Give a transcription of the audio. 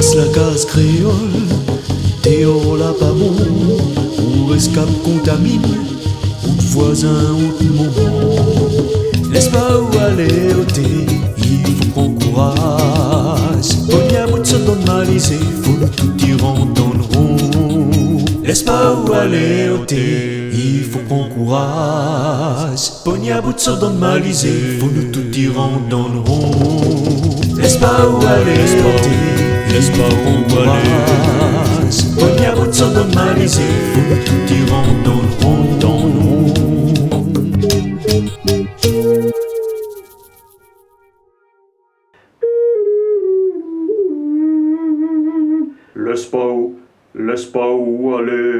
passe la case créole, Théo là pas bon, ou escape contamine, ou de voisin ou de moment. Laisse pas où aller ôter, il faut qu'on courage. Pogné à bout de se donne malisé, faut nous tout y rendre dans le rond. Laisse pas où aller ôter, il faut qu'on courage. Pogné à bout de se donne malisé, faut nous tout y rendre dans le rond. Laisse pas où aller ôter, laisse pas où aller. Pogné à bout de se donne malisé, faut nous tout y rendre dans le rond, dans le rond. Laisse pas où aller.